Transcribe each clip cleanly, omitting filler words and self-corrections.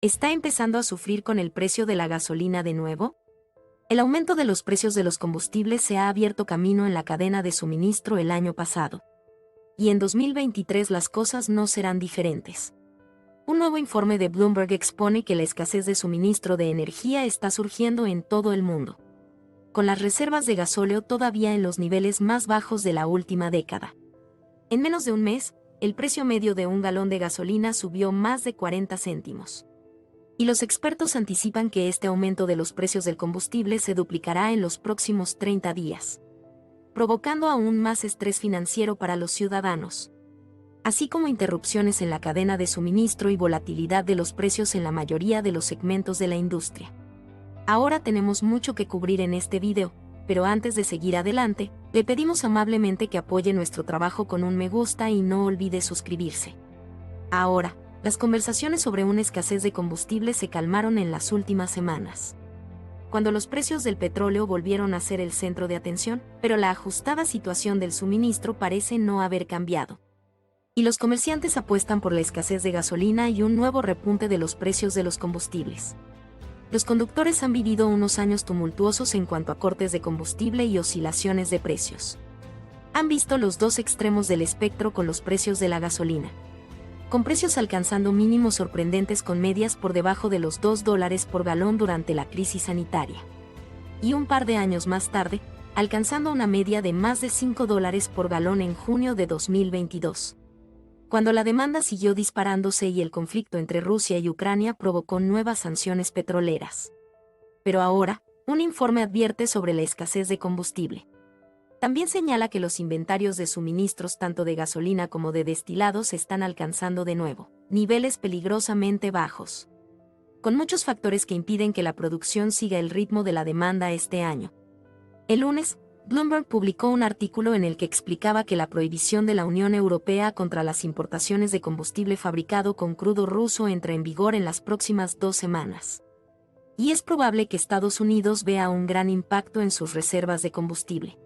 ¿Está empezando a sufrir con el precio de la gasolina de nuevo? El aumento de los precios de los combustibles se ha abierto camino en la cadena de suministro el año pasado. Y en 2023 las cosas no serán diferentes. Un nuevo informe de Bloomberg expone que la escasez de suministro de energía está surgiendo en todo el mundo, con las reservas de gasóleo todavía en los niveles más bajos de la última década. En menos de un mes, el precio medio de un galón de gasolina subió más de 40 céntimos. Y los expertos anticipan que este aumento de los precios del combustible se duplicará en los próximos 30 días, provocando aún más estrés financiero para los ciudadanos, así como interrupciones en la cadena de suministro y volatilidad de los precios en la mayoría de los segmentos de la industria. Ahora tenemos mucho que cubrir en este video, pero antes de seguir adelante, le pedimos amablemente que apoye nuestro trabajo con un me gusta y no olvide suscribirse. Ahora, las conversaciones sobre una escasez de combustible se calmaron en las últimas semanas, cuando los precios del petróleo volvieron a ser el centro de atención, pero la ajustada situación del suministro parece no haber cambiado. Y los comerciantes apuestan por la escasez de gasolina y un nuevo repunte de los precios de los combustibles. Los conductores han vivido unos años tumultuosos en cuanto a cortes de combustible y oscilaciones de precios. Han visto los dos extremos del espectro con los precios de la gasolina, con precios alcanzando mínimos sorprendentes con medias por debajo de los $2 por galón durante la crisis sanitaria. Y un par de años más tarde, alcanzando una media de más de $5 por galón en junio de 2022. Cuando la demanda siguió disparándose y el conflicto entre Rusia y Ucrania provocó nuevas sanciones petroleras. Pero ahora, un informe advierte sobre la escasez de combustible. También señala que los inventarios de suministros tanto de gasolina como de destilados están alcanzando de nuevo niveles peligrosamente bajos, con muchos factores que impiden que la producción siga el ritmo de la demanda este año. El lunes, Bloomberg publicó un artículo en el que explicaba que la prohibición de la Unión Europea contra las importaciones de combustible fabricado con crudo ruso entra en vigor en las próximas 2 semanas. Y es probable que Estados Unidos vea un gran impacto en sus reservas de combustible.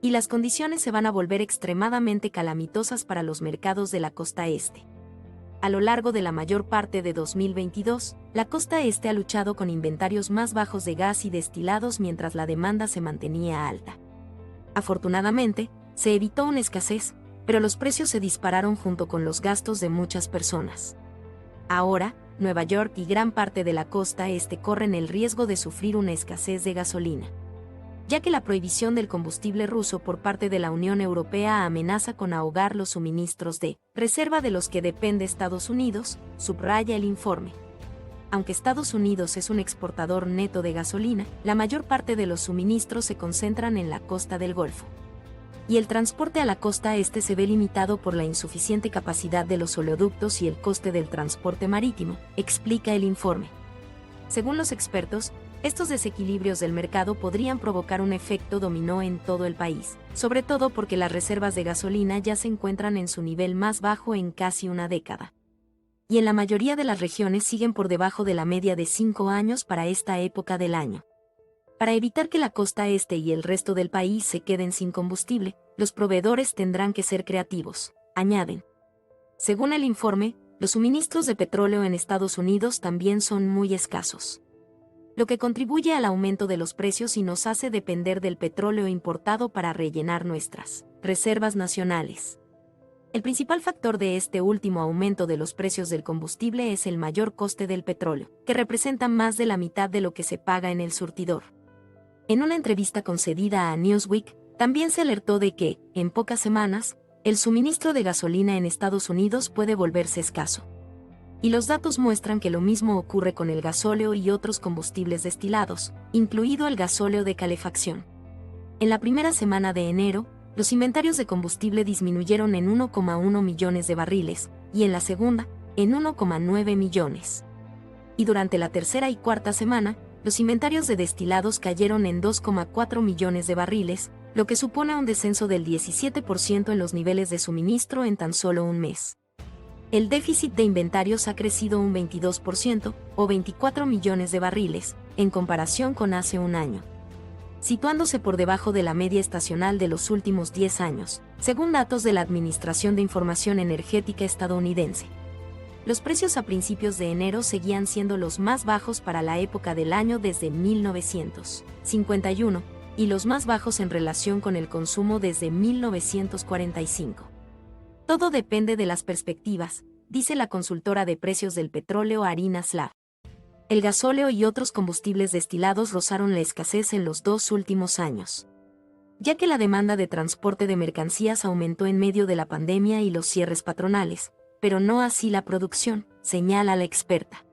Y las condiciones se van a volver extremadamente calamitosas para los mercados de la costa este. A lo largo de la mayor parte de 2022, la costa este ha luchado con inventarios más bajos de gas y destilados mientras la demanda se mantenía alta. Afortunadamente, se evitó una escasez, pero los precios se dispararon junto con los gastos de muchas personas. Ahora, Nueva York y gran parte de la costa este corren el riesgo de sufrir una escasez de gasolina, ya que la prohibición del combustible ruso por parte de la Unión Europea amenaza con ahogar los suministros de reserva de los que depende Estados Unidos, subraya el informe. Aunque Estados Unidos es un exportador neto de gasolina, la mayor parte de los suministros se concentran en la costa del Golfo. Y el transporte a la costa este se ve limitado por la insuficiente capacidad de los oleoductos y el coste del transporte marítimo, explica el informe. Según los expertos, estos desequilibrios del mercado podrían provocar un efecto dominó en todo el país, sobre todo porque las reservas de gasolina ya se encuentran en su nivel más bajo en casi una década. Y en la mayoría de las regiones siguen por debajo de la media de 5 años para esta época del año. Para evitar que la costa este y el resto del país se queden sin combustible, los proveedores tendrán que ser creativos, añaden. Según el informe, los suministros de petróleo en Estados Unidos también son muy escasos, lo que contribuye al aumento de los precios y nos hace depender del petróleo importado para rellenar nuestras reservas nacionales. El principal factor de este último aumento de los precios del combustible es el mayor coste del petróleo, que representa más de la mitad de lo que se paga en el surtidor. En una entrevista concedida a Newsweek, también se alertó de que, en pocas semanas, el suministro de gasolina en Estados Unidos puede volverse escaso. Y los datos muestran que lo mismo ocurre con el gasóleo y otros combustibles destilados, incluido el gasóleo de calefacción. En la primera semana de enero, los inventarios de combustible disminuyeron en 1,1 millones de barriles, y en la segunda, en 1,9 millones. Y durante la tercera y cuarta semana, los inventarios de destilados cayeron en 2,4 millones de barriles, lo que supone un descenso del 17% en los niveles de suministro en tan solo un mes. El déficit de inventarios ha crecido un 22%, o 24 millones de barriles, en comparación con hace un año, situándose por debajo de la media estacional de los últimos 10 años, según datos de la Administración de Información Energética estadounidense. Los precios a principios de enero seguían siendo los más bajos para la época del año desde 1951, y los más bajos en relación con el consumo desde 1945. Todo depende de las perspectivas, dice la consultora de precios del petróleo Arina Slav. El gasóleo y otros combustibles destilados rozaron la escasez en los 2 últimos años, ya que la demanda de transporte de mercancías aumentó en medio de la pandemia y los cierres patronales, pero no así la producción, señala la experta.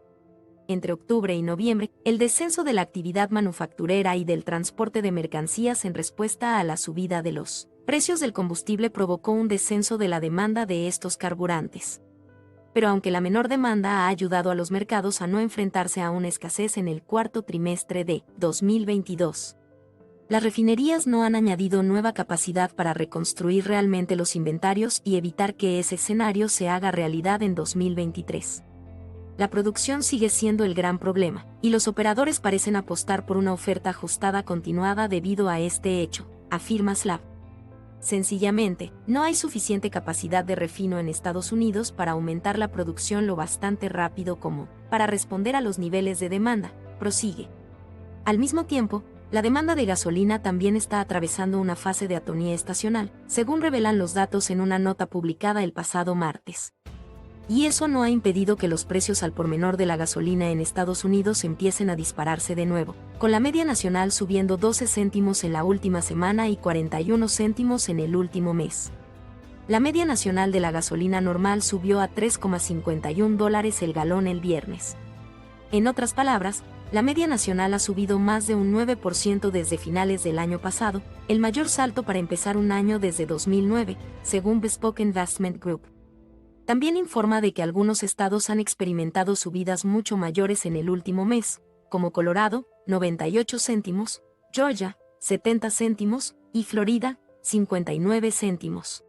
Entre octubre y noviembre, el descenso de la actividad manufacturera y del transporte de mercancías en respuesta a la subida de los precios del combustible provocó un descenso de la demanda de estos carburantes. Pero aunque la menor demanda ha ayudado a los mercados a no enfrentarse a una escasez en el cuarto trimestre de 2022, las refinerías no han añadido nueva capacidad para reconstruir realmente los inventarios y evitar que ese escenario se haga realidad en 2023. La producción sigue siendo el gran problema, y los operadores parecen apostar por una oferta ajustada continuada debido a este hecho, afirma Slav. Sencillamente, no hay suficiente capacidad de refino en Estados Unidos para aumentar la producción lo bastante rápido como para responder a los niveles de demanda, prosigue. Al mismo tiempo, la demanda de gasolina también está atravesando una fase de atonía estacional, según revelan los datos en una nota publicada el pasado martes. Y eso no ha impedido que los precios al por menor de la gasolina en Estados Unidos empiecen a dispararse de nuevo, con la media nacional subiendo 12 céntimos en la última semana y 41 céntimos en el último mes. La media nacional de la gasolina normal subió a $3,51 el galón el viernes. En otras palabras, la media nacional ha subido más de un 9% desde finales del año pasado, el mayor salto para empezar un año desde 2009, según Bespoke Investment Group. También informa de que algunos estados han experimentado subidas mucho mayores en el último mes, como Colorado, 98 céntimos, Georgia, 70 céntimos, y Florida, 59 céntimos.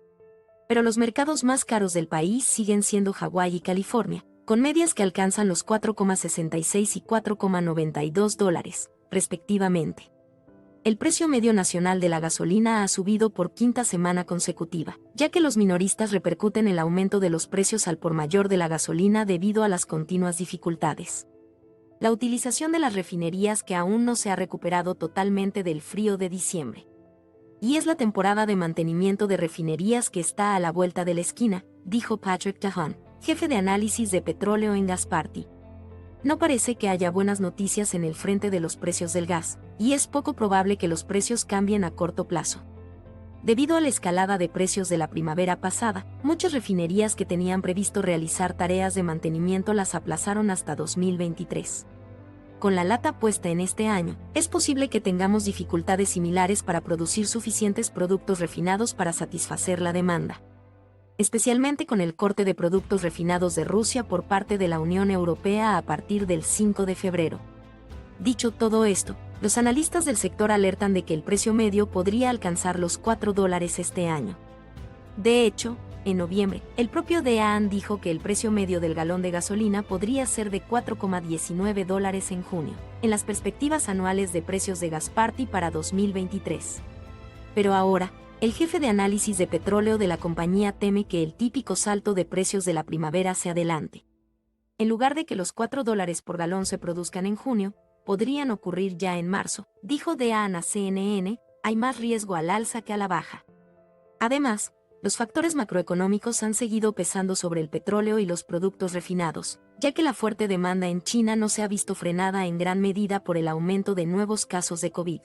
Pero los mercados más caros del país siguen siendo Hawái y California, con medias que alcanzan los $4,66 y $4,92, respectivamente. El precio medio nacional de la gasolina ha subido por quinta semana consecutiva, ya que los minoristas repercuten el aumento de los precios al por mayor de la gasolina debido a las continuas dificultades. La utilización de las refinerías que aún no se ha recuperado totalmente del frío de diciembre. Y es la temporada de mantenimiento de refinerías que está a la vuelta de la esquina, dijo Patrick Tahon, jefe de análisis de petróleo en Gasparty. No parece que haya buenas noticias en el frente de los precios del gas, y es poco probable que los precios cambien a corto plazo. Debido a la escalada de precios de la primavera pasada, muchas refinerías que tenían previsto realizar tareas de mantenimiento las aplazaron hasta 2023. Con la lata puesta en este año, es posible que tengamos dificultades similares para producir suficientes productos refinados para satisfacer la demanda, especialmente con el corte de productos refinados de Rusia por parte de la Unión Europea a partir del 5 de febrero. Dicho todo esto, los analistas del sector alertan de que el precio medio podría alcanzar los $4 este año. De hecho, en noviembre, el propio DEAN dijo que el precio medio del galón de gasolina podría ser de $4,19 en junio, en las perspectivas anuales de precios de Gasparty para 2023. Pero ahora, el jefe de análisis de petróleo de la compañía teme que el típico salto de precios de la primavera se adelante. En lugar de que los $4 por galón se produzcan en junio, podrían ocurrir ya en marzo, dijo DEAN a CNN, hay más riesgo al alza que a la baja. Además, los factores macroeconómicos han seguido pesando sobre el petróleo y los productos refinados, ya que la fuerte demanda en China no se ha visto frenada en gran medida por el aumento de nuevos casos de COVID.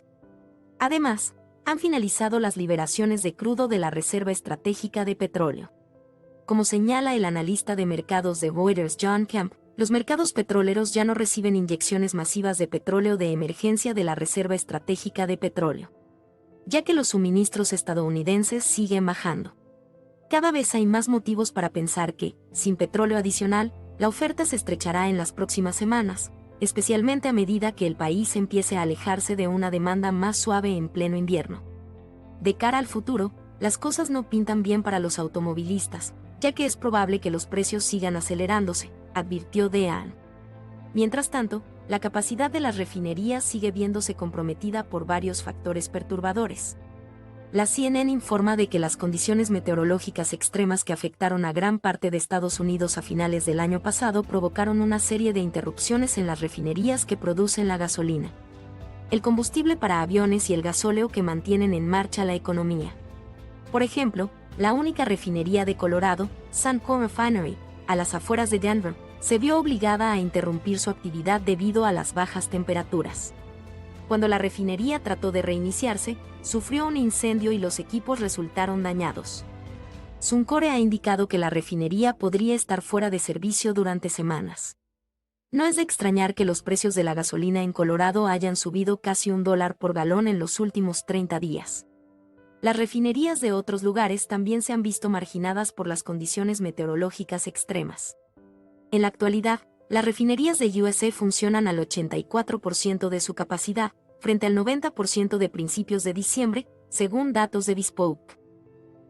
Además, han finalizado las liberaciones de crudo de la Reserva Estratégica de Petróleo. Como señala el analista de mercados de Reuters John Kemp, los mercados petroleros ya no reciben inyecciones masivas de petróleo de emergencia de la Reserva Estratégica de Petróleo, ya que los suministros estadounidenses siguen bajando. Cada vez hay más motivos para pensar que, sin petróleo adicional, la oferta se estrechará en las próximas semanas, especialmente a medida que el país empiece a alejarse de una demanda más suave en pleno invierno. De cara al futuro, las cosas no pintan bien para los automovilistas, ya que es probable que los precios sigan acelerándose, advirtió DEAN. Mientras tanto, la capacidad de las refinerías sigue viéndose comprometida por varios factores perturbadores. La CNN informa de que las condiciones meteorológicas extremas que afectaron a gran parte de Estados Unidos a finales del año pasado provocaron una serie de interrupciones en las refinerías que producen la gasolina, el combustible para aviones y el gasóleo que mantienen en marcha la economía. Por ejemplo, la única refinería de Colorado, Suncor Refinery, a las afueras de Denver, se vio obligada a interrumpir su actividad debido a las bajas temperaturas. Cuando la refinería trató de reiniciarse, sufrió un incendio y los equipos resultaron dañados. Suncor ha indicado que la refinería podría estar fuera de servicio durante semanas. No es de extrañar que los precios de la gasolina en Colorado hayan subido casi $1 por galón en los últimos 30 días. Las refinerías de otros lugares también se han visto marginadas por las condiciones meteorológicas extremas. En la actualidad, las refinerías de USA funcionan al 84% de su capacidad, frente al 90% de principios de diciembre, según datos de Bespoke.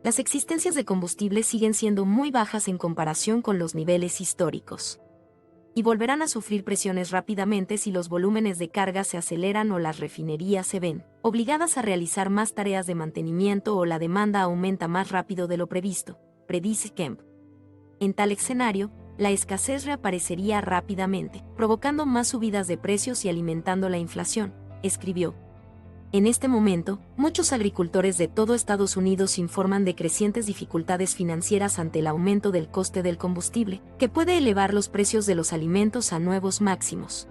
Las existencias de combustible siguen siendo muy bajas en comparación con los niveles históricos. Y volverán a sufrir presiones rápidamente si los volúmenes de carga se aceleran o las refinerías se ven obligadas a realizar más tareas de mantenimiento o la demanda aumenta más rápido de lo previsto, predice Kemp. En tal escenario, la escasez reaparecería rápidamente, provocando más subidas de precios y alimentando la inflación, escribió. En este momento, muchos agricultores de todo Estados Unidos informan de crecientes dificultades financieras ante el aumento del coste del combustible, que puede elevar los precios de los alimentos a nuevos máximos.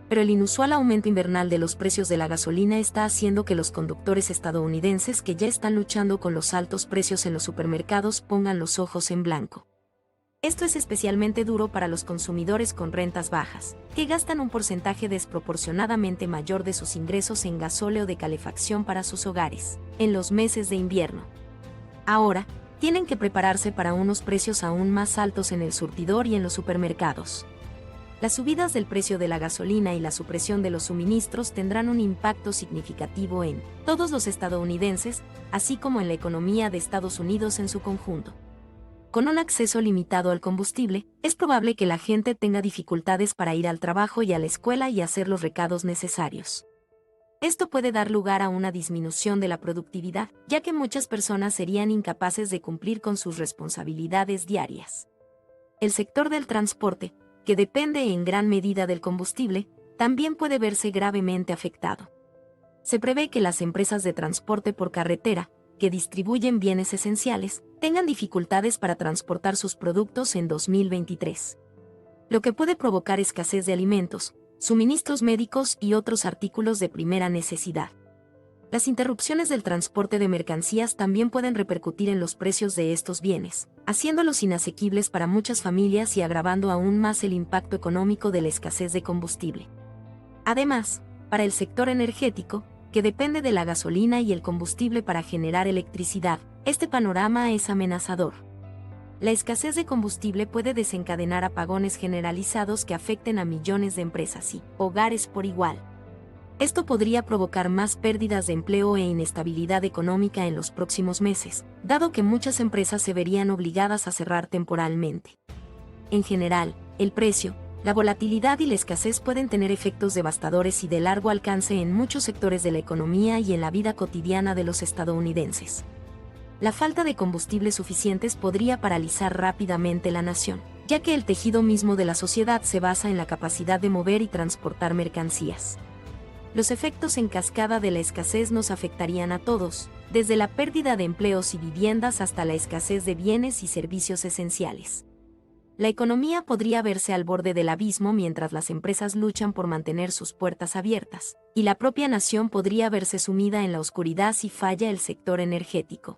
Pero el inusual aumento invernal de los precios de la gasolina está haciendo que los conductores estadounidenses que ya están luchando con los altos precios en los supermercados pongan los ojos en blanco. Esto es especialmente duro para los consumidores con rentas bajas, que gastan un porcentaje desproporcionadamente mayor de sus ingresos en gasóleo de calefacción para sus hogares, en los meses de invierno. Ahora, tienen que prepararse para unos precios aún más altos en el surtidor y en los supermercados. Las subidas del precio de la gasolina y la supresión de los suministros tendrán un impacto significativo en todos los estadounidenses, así como en la economía de Estados Unidos en su conjunto. Con un acceso limitado al combustible, es probable que la gente tenga dificultades para ir al trabajo y a la escuela y hacer los recados necesarios. Esto puede dar lugar a una disminución de la productividad, ya que muchas personas serían incapaces de cumplir con sus responsabilidades diarias. El sector del transporte, que depende en gran medida del combustible, también puede verse gravemente afectado. Se prevé que las empresas de transporte por carretera, que distribuyen bienes esenciales, tengan dificultades para transportar sus productos en 2023. Lo que puede provocar escasez de alimentos, suministros médicos y otros artículos de primera necesidad. Las interrupciones del transporte de mercancías también pueden repercutir en los precios de estos bienes, haciéndolos inasequibles para muchas familias y agravando aún más el impacto económico de la escasez de combustible. Además, para el sector energético, que depende de la gasolina y el combustible para generar electricidad, este panorama es amenazador. La escasez de combustible puede desencadenar apagones generalizados que afecten a millones de empresas y hogares por igual. Esto podría provocar más pérdidas de empleo e inestabilidad económica en los próximos meses, dado que muchas empresas se verían obligadas a cerrar temporalmente. En general, el precio, la volatilidad y la escasez pueden tener efectos devastadores y de largo alcance en muchos sectores de la economía y en la vida cotidiana de los estadounidenses. La falta de combustibles suficientes podría paralizar rápidamente la nación, ya que el tejido mismo de la sociedad se basa en la capacidad de mover y transportar mercancías. Los efectos en cascada de la escasez nos afectarían a todos, desde la pérdida de empleos y viviendas hasta la escasez de bienes y servicios esenciales. La economía podría verse al borde del abismo mientras las empresas luchan por mantener sus puertas abiertas, y la propia nación podría verse sumida en la oscuridad si falla el sector energético.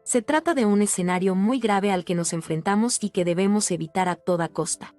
Se trata de un escenario muy grave al que nos enfrentamos y que debemos evitar a toda costa.